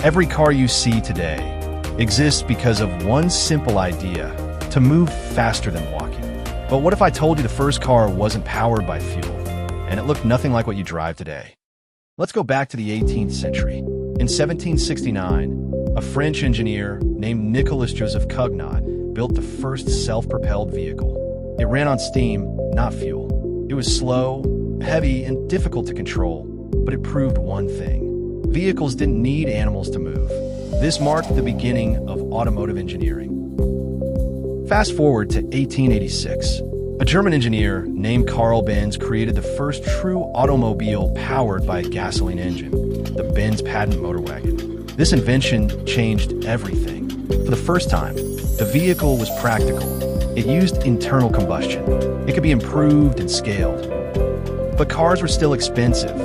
Every car you see today exists because of one simple idea: to move faster than walking. But what if I told you the first car wasn't powered by fuel, and it looked nothing like what you drive today? Let's go back to the 18th century. In 1769, a French engineer named Nicolas Joseph Cugnot built the first self-propelled vehicle. It ran on steam, not fuel. It was slow, heavy, and difficult to control, but it proved one thing: vehicles didn't need animals to move. This marked the beginning of automotive engineering. Fast forward to 1886. A German engineer named Carl Benz created the first true automobile powered by a gasoline engine, the Benz patent motor wagon. This invention changed everything. For the first time, the vehicle was practical. It used internal combustion. It could be improved and scaled. But cars were still expensive.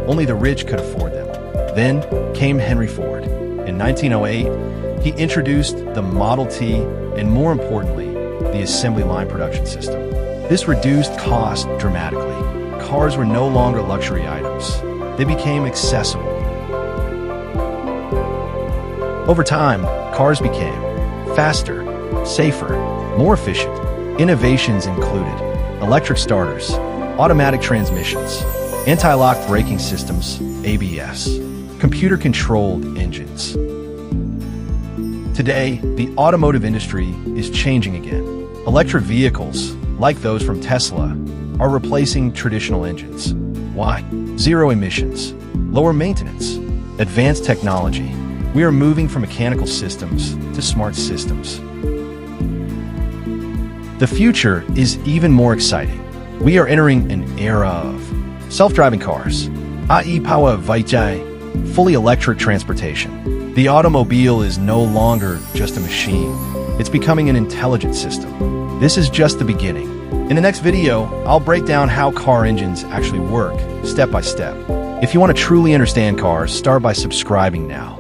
Only the rich could afford them. Then came Henry Ford. In 1908, he introduced the Model T and, more importantly, the assembly line production system. This reduced cost dramatically. Cars were no longer luxury items. They became accessible. Over time, cars became faster, safer, more efficient. Innovations included electric starters, automatic transmissions, anti-lock braking systems, ABS, computer-controlled engines. Today, the automotive industry is changing again. Electric vehicles, like those from Tesla, are replacing traditional engines. Why? Zero emissions, lower maintenance, advanced technology. We are moving from mechanical systems to smart systems. The future is even more exciting. We are entering an era of self-driving cars, AI power vijay, fully electric transportation. The automobile is no longer just a machine. It's becoming an intelligent system. This is just the beginning. In the next video, I'll break down how car engines actually work, step by step. If you want to truly understand cars, start by subscribing now.